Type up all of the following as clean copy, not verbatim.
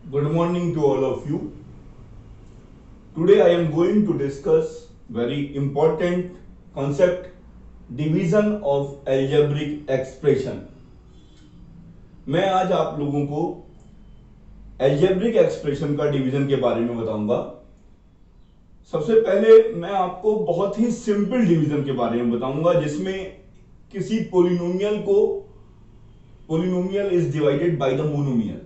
Good morning to all of you. Today I am going to discuss very important concept, division of algebraic expression. मैं आज आप लोगों को algebraic expression का division के बारे में बताऊंगा. सबसे पहले मैं आपको बहुत ही सिंपल डिवीजन के बारे में बताऊंगा जिसमें किसी polynomial is divided by the monomial,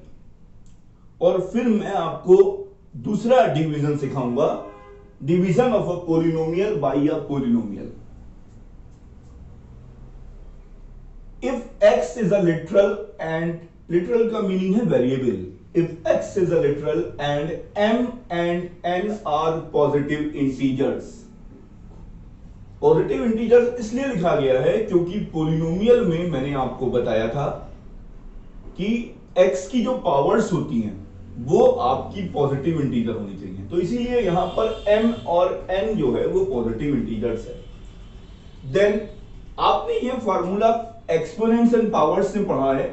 और फिर मैं आपको दूसरा डिवीजन सिखाऊंगा, division of a polynomial by a polynomial. If X is a literal, and literal का मीनिंग है variable. If X is a literal and m and n are positive integers. Positive integers इसलिए लिखा गया है क्योंकि polynomial में मैंने आपको बताया था कि x की जो पावर्स होती हैं वो आपकी पॉजिटिव इंटीजर होनी चाहिए, तो इसीलिए यहां पर m और n जो है वो पॉजिटिव इंटीजर्स है. देन आपने ये फॉर्मूला एक्सपोनेंट्स एंड पावर्स से पढ़ा है.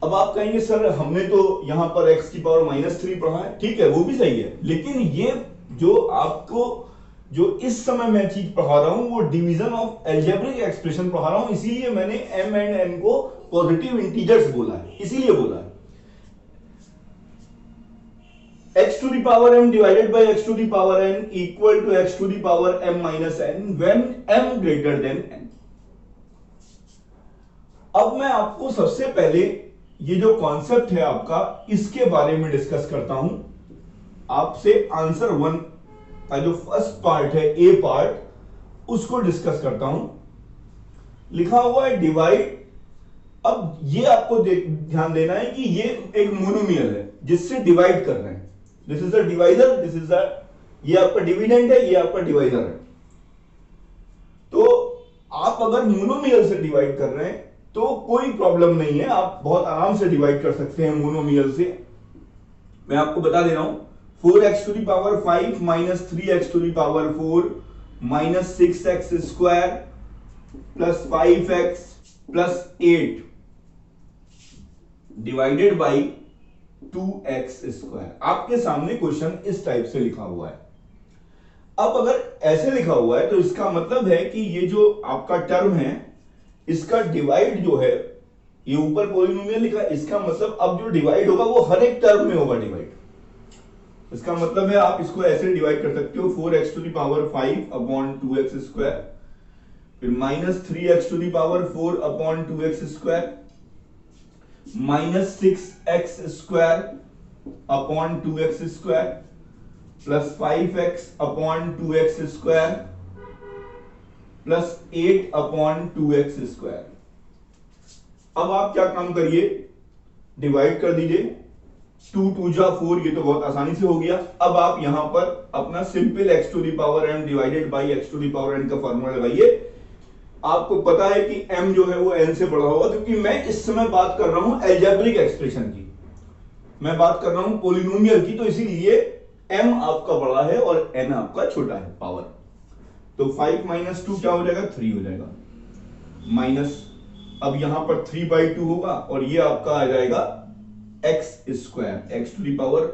अब आप कहेंगे सर हमने तो यहां पर x की पावर -3 पढ़ा है. ठीक है, वो भी सही है, लेकिन ये जो आपको जो इस समय मैं चीज पढ़ा रहा हूं वो डिवीजन ऑफ अलजेब्रिक एक्सप्रेशन पढ़ा रहा हूं, इसीलिए मैंने m एंड n को पॉजिटिव इंटीजर्स बोला है, इसीलिए बोला है. x to the power m divided by x to the power n equal to x to the power m minus n when m greater than n. अब मैं आपको सबसे पहले ये जो कॉन्सेप्ट है आपका, इसके बारे में डिस्कस करता हूं. आपसे आंसर 1 का जो फर्स्ट पार्ट है, ए पार्ट, उसको डिस्कस करता हूं. लिखा हुआ है डिवाइड. अब ये आपको ध्यान देना है कि ये एक मोनोमियल है जिससे डिवाइड कर रहे हैं. This is a divisor, this is a, ये आपका डिविडेंड है, ये आपका डिवाइजर है. तो आप अगर मोनोमियल से डिवाइड कर रहे हैं तो कोई प्रॉब्लम नहीं है, आप बहुत आराम से डिवाइड कर सकते हैं मोनोमियल से. मैं आपको बता दे रहा हूं, 4x to the power 5 minus 3x to the power 4 minus 6x square plus 5x plus 8 divided by 2x square. आपके सामने क्वेश्चन इस टाइप से लिखा हुआ है. अब अगर ऐसे लिखा हुआ है तो इसका मतलब है कि ये जो आपका टर्म है इसका डिवाइड जो है, ये ऊपर पॉलिनोमियल लिखा है, इसका मतलब अब जो डिवाइड होगा वो हर एक टर्म में होगा डिवाइड. इसका मतलब है आप इसको ऐसे डिवाइड कर सकते हो, 4x to the power 5 upon 2x square, फिर minus 3x to the power 4 upon 2x square, minus 6x square upon 2x square, plus 5x upon 2x square, plus 8 upon 2x square. अब आप क्या काम करिए, divide कर दीजिए. 2 2 जा 4, ये तो बहुत आसानी से हो गया. अब आप यहां पर अपना simple x to the power m divided by x to the power n का फॉर्मूला लगाइए. आपको पता है कि m जो है वो n से बड़ा होगा, क्योंकि मैं इस समय बात कर रहा हूं अलजेब्रिक एक्सप्रेशन की, मैं बात कर रहा हूं पॉलिनोमियल की, तो इसीलिए m आपका बड़ा है और n आपका छोटा है पावर. तो 5 माइनस 2 क्या हो जाएगा, 3 हो जाएगा. माइनस, अब यहां पर 3/2 होगा और ये आपका आ जाएगा x square, x to the power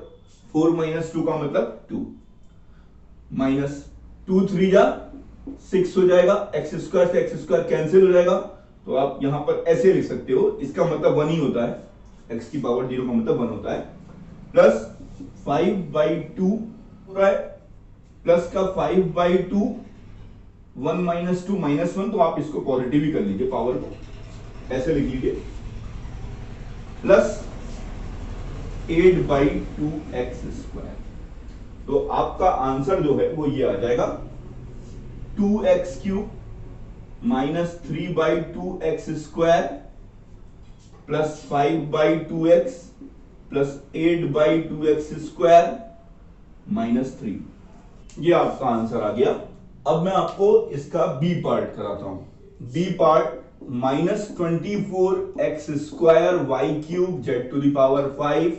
4 minus 2 का मतलब 2, माइनस 2 3 जा 6 हो जाएगा. x स्क्वायर से x स्क्वायर कैंसिल हो जाएगा, तो आप यहां पर ऐसे लिख सकते हो, इसका मतलब 1 ही होता है, x की पावर 0 का मतलब 1 होता है. प्लस 5/2 हो रहा है, प्लस का 5/2, 1 माइनस 2 माइनस 1, तो आप इसको पॉजिटिव ही कर लीजिए, पावर को ऐसे लिख लीजिए. Plus 8/2x square. तो आपका आंसर जो है वो ये आ जाएगा 2x cube minus 3/2x square plus 5/2x plus 8/2x square minus 3. ये आपका आंसर आ गया. अब मैं आपको इसका बी पार्ट कराता हूं. B part -24x square Y cube Z to the power 5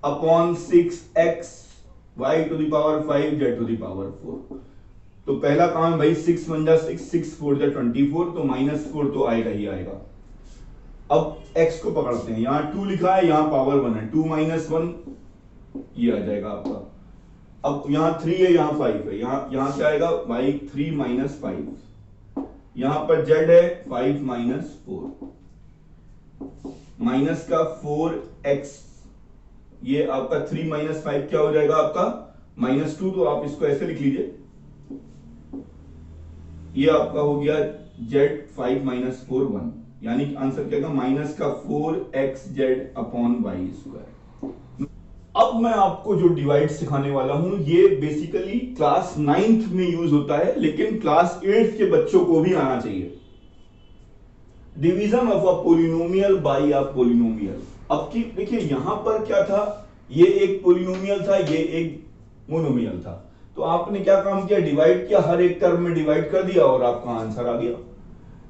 upon 6x Y to the power 5 Z to the power 4. तो पहला काम भाई 6 1 जा 6, 6 4 जा 24, तो -4 तो आएगा ही आएगा. अब x को पकड़ते हैं, यहां 2 लिखा है, यहां पावर 1 है, 2 माइनस 1 ये आ जाएगा आपका। अब यहां 3 है, यहां 5 है, यहां क्या आएगा भाई 3 माइनस 5, यहां पर z है 5 माइनस 4, माइनस का 4x, ये आपका 3 माइनस 5 क्या हो जाएगा आपका -2, तो आप इसको ऐसे लिख लीजिए, ये आपका हो गया z 5 माइनस 4 1, यानी कि आंसर क्या होगा माइनस का 4xz अपॉन वाई स्क्वायर। अब मैं आपको जो डिवाइड सिखाने वाला हूं ये बेसिकली क्लास 9th में यूज होता है, लेकिन क्लास 8th के बच्चों को भी आना चाहिए। Division of a polynomial by a polynomial. अब की देखिए यहां पर क्या था, ये एक पोलिनोमियल था, ये एक मोनोमियल था, तो आपने क्या काम किया, डिवाइड किया, हर एक टर्म में डिवाइड कर दिया और आपका आंसर आ गया।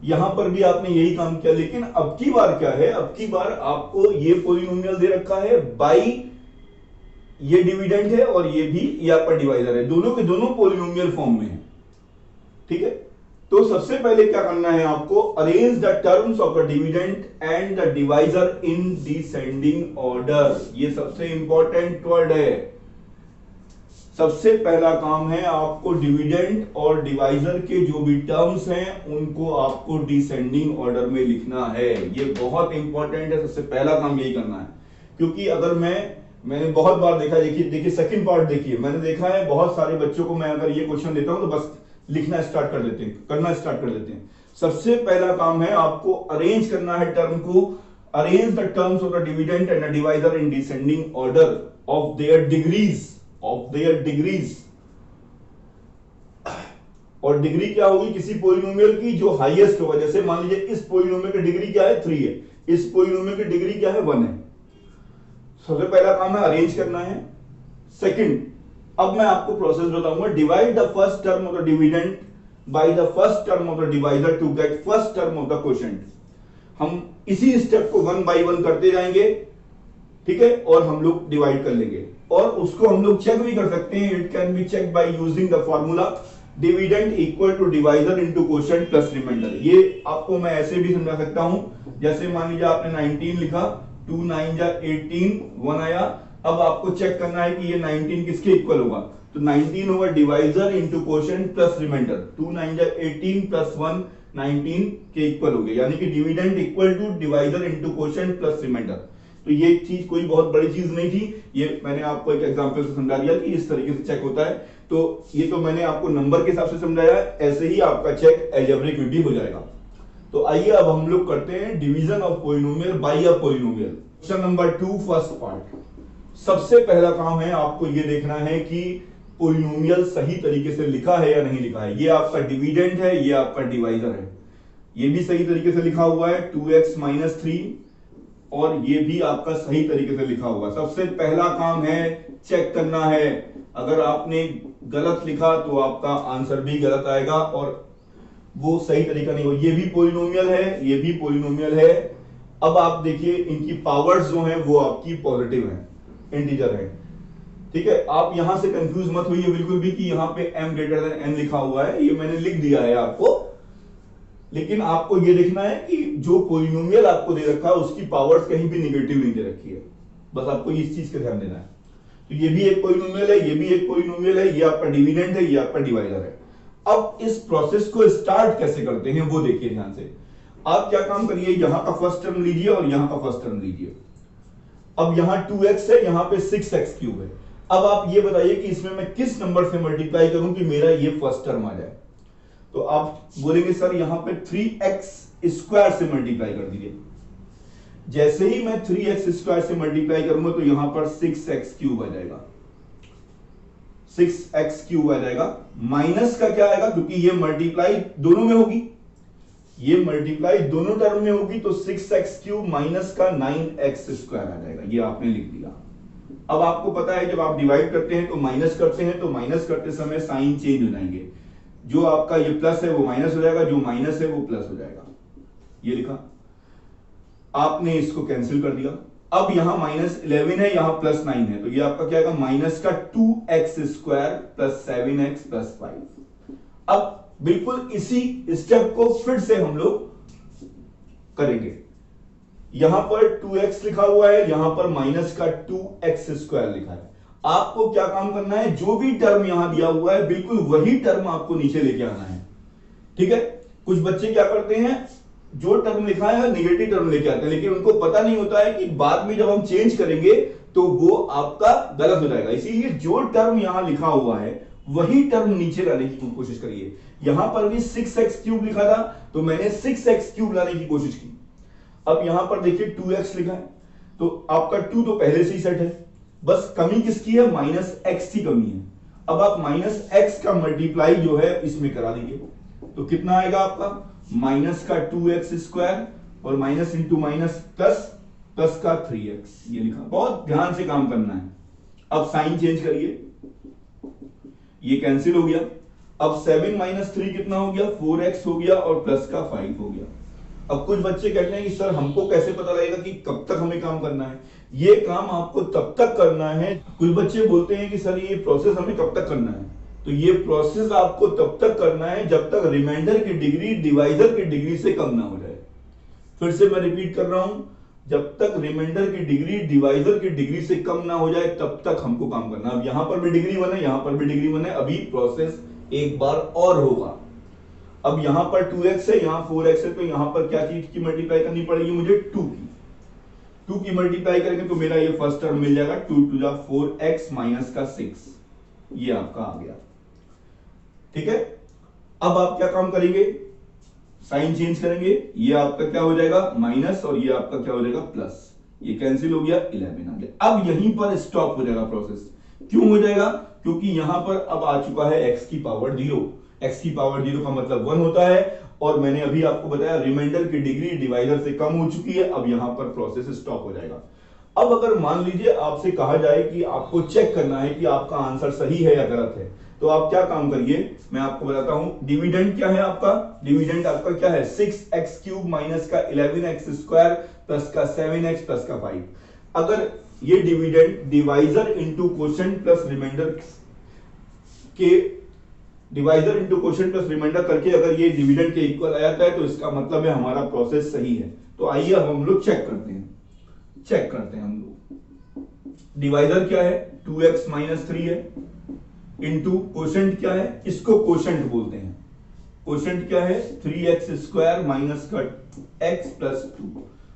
यहां पर भी आपने यही काम किया, लेकिन अब की बार क्या है, अब की बार आपको ये पोलिनोमियल दे रखा है बाई ये डिविडेंड है और ये भी ये आपका डिवाइजर है, दोनों के दोनों पोलिनोमियल फॉर्म में है। ठीक है, तो सबसे पहले क्या करना है आपको, arrange the terms of the dividend and the divisor in descending order. ये सबसे इंपॉर्टेंट वर्ड है। सबसे पहला काम है आपको डिविडेंड और डिवाइजर के जो भी टर्म्स हैं उनको आपको डिसेंडिंग ऑर्डर में लिखना है। ये बहुत इंपॉर्टेंट है, सबसे पहला काम यही करना है, क्योंकि अगर मैंने बहुत बार देखा, देखिए सेकंड पार्ट देखिए, मैंने देखा है बहुत सारे बच्चों को मैं अगर ये क्वेश्चन देता हूं तो बस लिखना स्टार्ट कर देते हैं, करना स्टार्ट कर देते हैं। सबसे पहला काम है आपको अरेंज करना है टर्म को, arrange the terms of the dividend and the divisor in descending order of their degrees, of their degrees. और डिग्री क्या होगी किसी पोलिनोमियल की, जो हाईएस्ट होगा। जैसे मान लीजिए इस पोलिनोमियल की डिग्री क्या है 3 है, इस पोलिनोमियल की डिग्री क्या है 1 है। सबसे पहला काम है अरेंज करना है। सेकंड, अब मैं आपको प्रोसेस बताऊंगा, divide the first term of the dividend by the first term of the divisor to get first term of the quotient. हम इसी स्टेप को 1 बाय 1 करते जाएंगे, ठीक है, और हम लोग डिवाइड कर लेंगे, और उसको हम लोग चेक भी कर सकते हैं। It can be check by using the formula dividend equal to divisor into quotient plus remainder. ये आपको मैं ऐसे भी समझा सकता हूं, जैसे मान लीजिए आपने 19 लिखा, 2 9 जा 18, 1 आया। अब आपको चेक करना है कि ये 19 किसके इक्वल होगा, तो 19 होगा divisor into quotient plus remainder. 2 9 जा 18 प्लस 1 19 के इक्वल हो गया, यानी कि dividend equal to divisor into quotient plus remainder. तो ये चीज कोई बहुत बड़ी चीज नहीं थी, ये मैंने आपको एक एग्जांपल से समझा दिया कि इस तरीके से चेक होता है। तो ये तो मैंने आपको नंबर के हिसाब से समझाया, ऐसे ही आपका चेक अलजेब्रिक में भी हो जाएगा। तो आइए अब हम लोग करते हैं division of polynomial by a polynomial. Question number 2 first part. सबसे पहला काम है आपको ये देखना है कि पोलिनोमियल सही तरीके से लिखा है या नहीं लिखा है। ये आपका डिविडेंड है, ये आपका डिवाइजर है, ये भी सही तरीके से लिखा हुआ है 2x माइनस 3, और ये भी आपका सही तरीके से लिखा हुआ। सबसे पहला काम है चेक करना है, अगर आपने गलत लिखा तो आपका आंसर भी गलत आएगा और वो सही तरीका नहीं हो। ये भी पोलिनोमियल है, ये भी पोलिनोमियल है। अब आप देखिए इनकी पावर्स जो हैं वो आपकी पॉजिटिव हैं, इंटीजर है, ठीक है। आप यहां से कंफ्यूज मत होइए बिल्कुल भी कि यहां पे m ग्रेटर देन n लिखा हुआ है, ये मैंने लिख दिया है आपको, लेकिन आपको ये देखना है कि जो पोलिनोमियल आपको दे रखा है उसकी पावर्स कहीं भी निगेटिव नहीं दे रखी है, बस आपको इस चीज का ध्यान देना है। तो ये भी एक पोलिनोमियल है, ये भी एक पोलिनोमियल है, ये आपका डिविडेंड है, ये आपका डिवाइजर है। अब इस प्रोसेस को स्टार्ट कैसे करते हैं वो देखिए ध्यान से। आप क्या काम करिए, यहां का फर्स्ट टर्म लीजिए और यहां का फर्स्ट टर्म लीजिए। अब यहां 2x है, यहां पे 6x क्यूब है। अब आप ये बताइए कि इसमें मैं किस नंबर से मल्टीप्लाई करूं कि मेरा ये फर्स्ट टर्म आ जाए। तो आप बोलेंगे सर यहां पे 3x स्क्वायर से मल्टीप्लाई कर दीजिए। जैसे ही मैं 3x स्क्वायर से मल्टीप्लाई करूंगा तो यहां पर 6x क्यूब आ जाएगा, 6x क्यूब आ जाएगा। माइनस का क्या आएगा, क्योंकि ये मल्टीप्लाई दोनों में होगी, ये मल्टीप्लाई दोनों टर्म में होगी, तो 6x क्यूब माइनस का 9x स्क्वायर आ जाएगा। ये आपने लिख दिया। अब आपको पता है जब आप डिवाइड करते हैं तो माइनस करते हैं, तो माइनस करते समय साइन चेंज हो जाएंगे। जो आपका ये प्लस है वो माइनस हो जाएगा, जो माइनस है वो प्लस हो जाएगा। ये लिखा, आपने इसको कैंसिल कर दिया। अब यहां -11 है, यहां +9 है, तो ये आपका क्या आएगा, माइनस का 2x square plus 7x plus 5। अब बिल्कुल इसी स्टेप को फिर से हम लोग करेंगे। यहां पर 2x लिखा हुआ है, यहां पर माइनस का 2x² लिखा है। आपको क्या काम करना है, जो भी टर्म यहां दिया हुआ है बिल्कुल वही टर्म आपको नीचे लेके आना है। ठीक है, कुछ बच्चे क्या करते हैं, जो टर्म लिखा है नेगेटिव टर्म लेके आते हैं, लेकिन उनको पता नहीं होता है कि बाद में जब हम चेंज करेंगे तो वो आपका गलत हो जाएगा। इसीलिए जो टर्म यहां लिखा हुआ है वही टर्म नीचे लाने की कोशिश करिए। यहां पर भी 6x³ लिखा था तो मैंने 6x³ लाने की कोशिश की। अब यहां पर देखिए 2x लिखा है तो आपका 2 तो पहले से ही सेट है, बस कमी किसकी है, -x की कमी है। अब आप -x का मल्टीप्लाई जो है इसमें करा दीजिए तो कितना आएगा आपका, माइनस का 2x² और minus into minus plus, plus का 3x, ये लिखा। बहुत ध्यान से काम करना है। अब साइन चेंज करिए, ये कैंसिल हो गया। अब 7 - 3 कितना हो गया, 4x हो गया और प्लस का 5 हो गया। अब कुछ बच्चे कहते हैं कि सर हमको कैसे पता लगेगा कि कब तक हमें काम करना है। ये काम आपको तब तक करना है, कुछ बच्चे बोलते हैं कि सर ये प्रोसेस हमें कब तक करना है, तो ये प्रोसेस आपको तब तक करना है जब तक रिमाइंडर की डिग्री डिवाइजर की डिग्री से कम ना हो जाए। फिर से मैं रिपीट कर रहा हूं, जब तक रिमाइंडर की डिग्री डिवाइजर की डिग्री से कम ना हो जाए तब तक हमको काम करना। अब यहां पर भी डिग्री 1 है, यहां पर भी डिग्री 1 है, अभी प्रोसेस एक बार और होगा। अब यहां पर 2x है, यहां 4x है, तो यहां पर क्या चीज की मल्टीप्लाई करनी पड़ेगी मुझे, 2 की मल्टीप्लाई करेंगे तो मेरा ये फर्स्ट टर्म मिल जाएगा, 2 × 4x माइनस का 6, ये आपका आ गया। ठीक है, अब आप क्या काम करेंगे, साइन चेंज करेंगे, ये आपका क्या हो जाएगा माइनस और ये आपका क्या हो जाएगा प्लस, ये कैंसिल हो गया, 11 आ गया। अब यहीं पर स्टॉप हो जाएगा प्रोसेस। क्यों हो जाएगा, क्योंकि यहां पर अब आ चुका है x की पावर 0। x की पावर 0 का मतलब 1 होता है और मैंने अभी आपको बताया रिमाइंडर की डिग्री डिवाइडर से कम हो चुकी है। अब यहां पर प्रोसेस स्टॉप हो जाएगा। अब अगर मान लीजिए आपसे कहा जाए कि आपको चेक करना है कि आपका आंसर सही है या गलत है, तो आप क्या काम करिए, मैं आपको बताता हूं। डिविडेंड क्या है आपका, डिविडेंड आपका क्या है, 6x³ माइनस का 11x² प्लस का 7x प्लस का 5। अगर ये dividend divisor into quotient plus remainder के divisor into quotient plus remainder करके अगर ये डिविडेंड के इक्वल आ जाता है तो इसका मतलब है हमारा प्रोसेस सही है। तो आइए अब हम लोग चेक करते हैं हम लोग। डिवाइजर क्या है, 2x - 3 है, इंटू क्वोशेंट क्या है, इसको क्वोशेंट बोलते हैं। क्वोशेंट क्या है, 3x² माइनस का x प्लस 2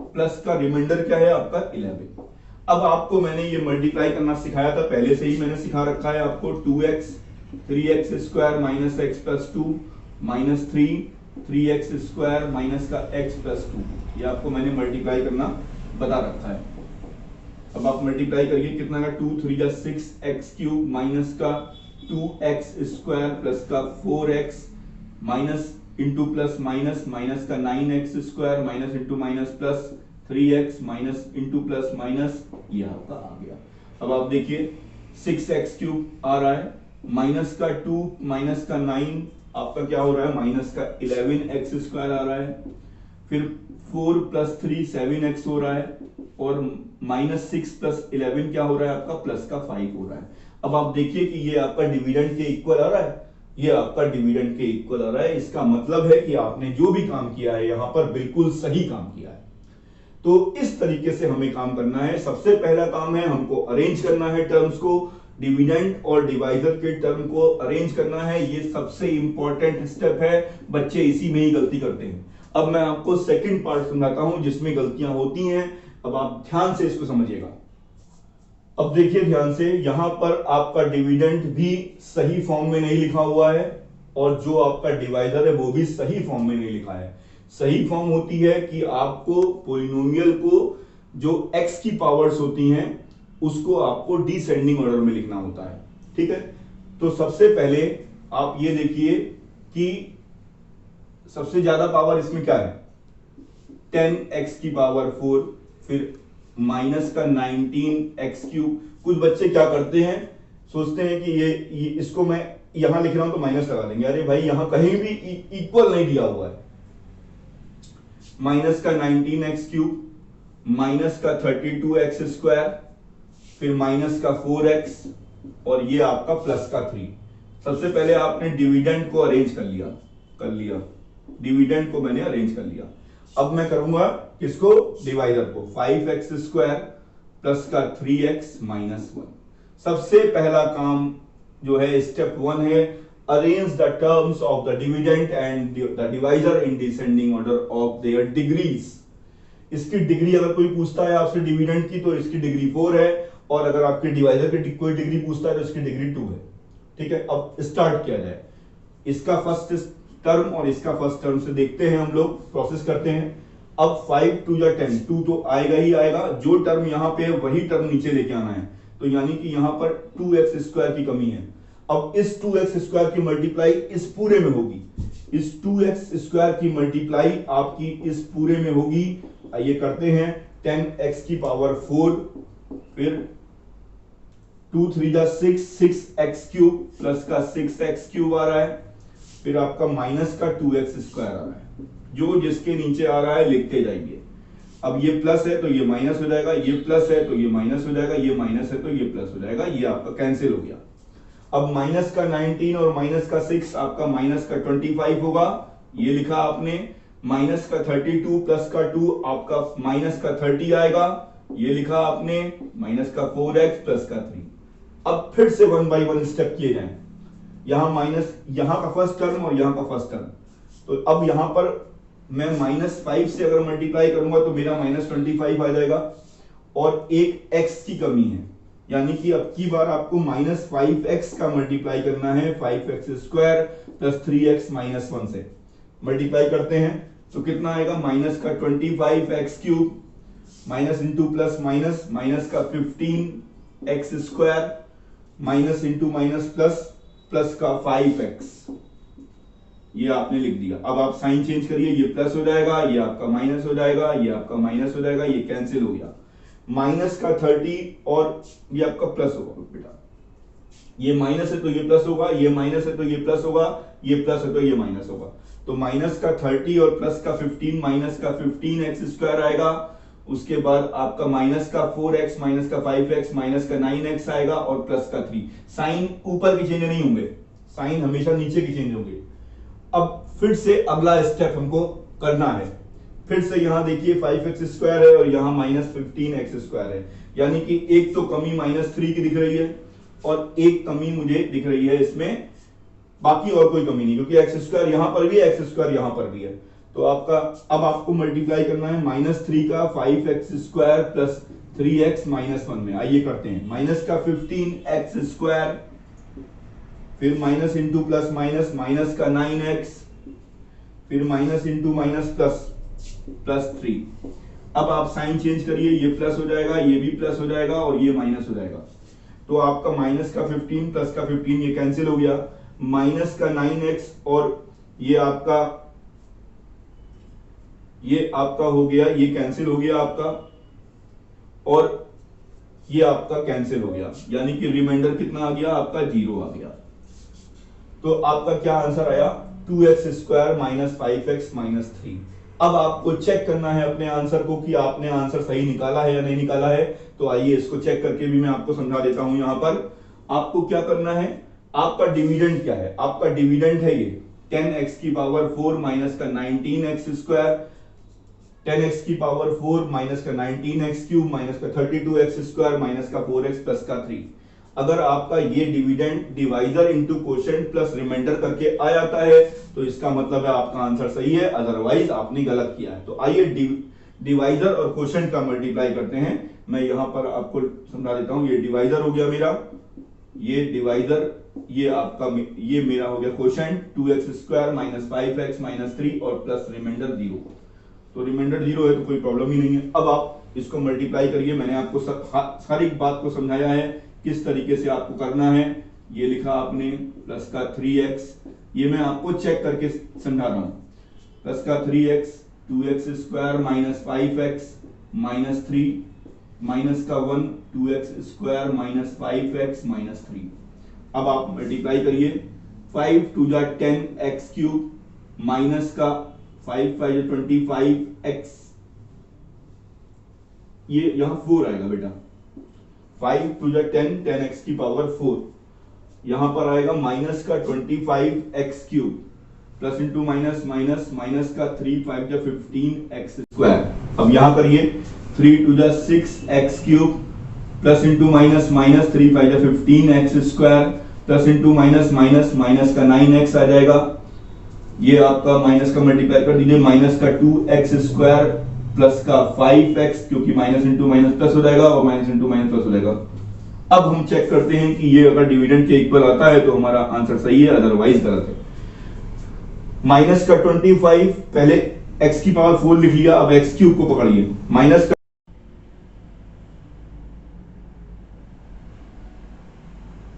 प्लस का रिमाइंडर क्या है आपका 11। अब आपको मैंने ये मल्टीप्लाई करना सिखाया था, पहले से ही मैंने सिखा रखा है आपको। 2x 3x² minus x plus 2 minus 3x² minus का x प्लस 2, ये आपको मैंने मल्टीप्लाई करना बता रखा है। अब आप मल्टीप्लाई करिए, कितना का 2 3 जा 6x³ माइनस का 2x² प्लस का 4x minus into plus minus minus का 9x² minus into minus plus 3x minus into plus minus, ये आपका आ गया। अब आप देखिए 6x³ आ रहा है, माइनस का 2 माइनस का 9 आपका क्या हो रहा है, माइनस का 11x² आ रहा है, फिर 4 + 3 7x हो रहा है और -6 + 11 क्या हो रहा है आपका, प्लस का 5 हो रहा है। अब आप देखिए कि ये आपका डिविडेंड के इक्वल आ रहा है, ये आपका डिविडेंड के इक्वल आ रहा है। इसका मतलब है कि आपने जो भी काम किया है यहां पर बिल्कुल सही काम किया है। तो इस तरीके से हमें काम करना है। सबसे पहला काम है हमको अरेंज करना है टर्म्स को, डिविडेंड और डिवाइजर के टर्म को अरेंज करना है। ये सबसे इंपॉर्टेंट स्टेप है, बच्चे इसी में ही गलती करते हैं। अब मैं आपको सेकंड पार्ट समझाता हूं जिसमें गलतियां होती हैं। अब आप ध्यान से इसको समझिएगा। अब देखिए ध्यान से, यहां पर आपका डिविडेंड भी सही फॉर्म में नहीं लिखा हुआ है और जो आपका डिवाइजर है वो भी सही फॉर्म में नहीं लिखा है। सही फॉर्म होती है कि आपको पॉलिनोमियल को जो x की पावर्स होती हैं उसको आपको डिसेंडिंग ऑर्डर में लिखना होता है। ठीक है, तो सबसे पहले आप ये देखिए कि सबसे ज्यादा पावर इसमें क्या है, 10x⁴, फिर माइनस का 19x³। कुछ बच्चे क्या करते हैं, सोचते हैं कि ये इसको मैं यहां लिख रहा हूं तो माइनस लगा देंगे। अरे भाई यहां कहीं भी इक्वल नहीं दिया हुआ है। माइनस का 19x³ माइनस का 32x², फिर माइनस का 4x और ये आपका प्लस का 3। सबसे पहले आपने डिविडेंड को अरेंज कर लिया, डिविडेंड को मैंने अरेंज कर लिया। अब मैं करूंगा किसको, डिवाइजर को, 5x स्क्वायर प्लस का 3x माइनस 1। सबसे पहला काम जो है स्टेप 1 है, arrange the terms of the dividend and the divisor in descending order of their degrees. इसकी डिग्री अगर कोई पूछता है आपसे डिविडेंड की, तो इसकी डिग्री 4 है, और अगर आपके डिवाइजर की कोई डिग्री पूछता है तो इसकी डिग्री 2 है। ठीक है, अब स्टार्ट किया जाए। इसका फर्स्ट टर्म और इसका फर्स्ट टर्म से देखते हैं, हम लोग प्रोसेस करते हैं। अब 5 2 या 10, 2 तो आएगा ही आएगा, जो टर्म यहां पे है वही टर्म नीचे लेके आना है, तो यानी कि यहां पर 2x स्क्वायर की कमी है। अब इस 2x स्क्वायर की मल्टीप्लाई इस पूरे में होगी, इस 2x स्क्वायर की मल्टीप्लाई आपकी इस पूरे में होगी। ये करते हैं, 10x की पावर 4, फिर 2 3 जा 6, 6x क्यूब प्लस का 6x क्यूब आ रहा है, फिर आपका माइनस का 2x स्क्वायर आ रहा है। जो जिसके नीचे आ रहा है लिखते जाइए। अब ये प्लस है तो ये माइनस हो जाएगा, ये प्लस है तो ये माइनस हो जाएगा, ये माइनस है तो ये प्लस हो जाएगा, ये आपका कैंसिल हो गया। अब माइनस का 19 और माइनस का 6 आपका माइनस का 25 होगा, ये लिखा आपने। माइनस का 32 प्लस का 2 आपका माइनस का 30 आएगा, ये लिखा आपने। माइनस का 4x प्लस का 3। अब फिर से 1 बाई 1 स्टेप किए जाएं। यहां माइनस, यहां का फर्स्ट टर्म और यहां का फर्स्ट टर्म, तो अब यहां पर मैं -5 से अगर मल्टीप्लाई करूंगा तो मेरा -25 आ जाएगा, और एक x की कमी है, यानी कि अब की बार आपको -5x का मल्टीप्लाई करना है, 5x square plus 3x minus 1 से मल्टीप्लाई करते हैं तो कितना आएगा, माइनस का 25x cube minus into plus minus, minus का 15x square minus into minus plus, plus का 5x, ये आपने लिख दिया। अब आप साइन चेंज करिए, ये प्लस हो जाएगा, ये आपका माइनस हो जाएगा, ये आपका माइनस हो जाएगा, ये कैंसिल हो गया। माइनस का 30 और ये आपका प्लस होगा बेटा, ये माइनस है तो ये प्लस होगा, ये माइनस है तो ये प्लस होगा, ये प्लस है तो ये माइनस होगा। तो माइनस का 30 और प्लस का 15, माइनस का 15x स्क्वायर आएगा। उसके बाद आपका माइनस का 4x माइनस का 5x माइनस का 9x आएगा, और प्लस का 3। साइन ऊपर के चेंज नहीं होंगे, साइन हमेशा नीचे के चेंज होंगे। अब फिर से अगला स्टेप हमको करना है। फिर से यहां देखिए 5x स्क्वायर है और यहां -15x स्क्वायर है, यानी कि एक तो कमी -3 की दिख रही है और एक कमी मुझे दिख रही है इसमें, बाकी और कोई कमी नहीं, क्योंकि x स्क्वायर यहां पर भी है, x स्क्वायर यहां पर भी है। तो आपका अब आपको मल्टीप्लाई करना है -3 का 5x square plus 3x minus 1 में। आइए करते हैं, माइनस का 15x स्क्वायर, फिर minus into plus minus, minus का 9x, फिर minus into minus plus, plus 3। अब आप साइन चेंज करिए, ये प्लस हो जाएगा, ये भी प्लस हो जाएगा और ये माइनस हो जाएगा। तो आपका माइनस का 15 प्लस का 15 ये कैंसिल हो गया, माइनस का 9x और ये आपका हो गया, ये कैंसिल हो गया आपका, और ये आपका कैंसिल हो गया, यानी कि रिमाइंडर कितना आ गया आपका, 0 आ गया। तो आपका क्या आंसर आया, 2x square minus 5x minus 3। अब आपको चेक करना है अपने आंसर को कि आपने आंसर सही निकाला है या नहीं निकाला है। तो आइए इसको चेक करके भी मैं आपको समझा देता हूं। यहां पर आपको क्या करना है, आपका डिविडेंड क्या है, आपका डिविडेंड है ये 10x की पावर 4 माइनस का 19x स्क्वायर, 10x की पावर 4 माइनस का 19x क्यूब माइनस का 32x स्क्वायर माइनस का 4x प्लस का 3। अगर आपका ये dividend divisor into quotient plus remainder करके आ जाता है तो इसका मतलब है आपका आंसर सही है, अदरवाइज आपने गलत किया है। तो आइए डिवाइजर और कोशेंट का मल्टीप्लाई करते हैं। मैं यहां पर आपको समझा देता हूं, ये डिवाइजर हो गया मेरा, ये डिवाइजर, ये आपका, ये मेरा हो गया quotient 2x square minus 5x minus 3 और प्लस रिमाइंडर 0। तो रिमाइंडर 0 है तो कोई प्रॉब्लम ही नहीं है। अब आप इसको मल्टीप्लाई करिए, मैंने आपको सारी बात को समझाया है किस तरीके से आपको करना है। ये लिखा आपने प्लस का 3x, ये मैं आपको चेक करके समझा रहा हूं, प्लस का 3x 2x square minus 5x minus 3 minus का 1 2x square minus 5x minus 3। अब आप मल्टीप्लाई करिए, 5 2 जा 10x क्यूब माइनस का 5 5 25x, ये यहां 4 आएगा बेटा, 5 2 जा 10 10x की पावर 4, यहां पर आएगा माइनस का 25x cube plus into minus minus minus का 3 5 जा 15 एक्स स्क्वायर। अब यहां करिए 3 2 जा 6 x cube plus into minus minus 3 5 जा 15 x square plus into minus minus minus का 9 एक्स आ जाएगा। ये आपका माइनस का मल्टीप्लाई कर दीजिए, माइनस का 2 एक्स स्क्वायर प्लस का 5 एक्स, क्योंकि माइनस इंटू माइनस प्लस हो जाएगा और माइनस इंटू माइनस प्लस हो जाएगा। अब हम चेक करते हैं कि ये अगर डिविडेंड के इक्वल आता है तो हमारा आंसर सही है, अदरवाइज गलत है। माइनस का 25 पहले x की पावर 4 लिख लिया, अब x क्यूब को पकड़िए, माइनस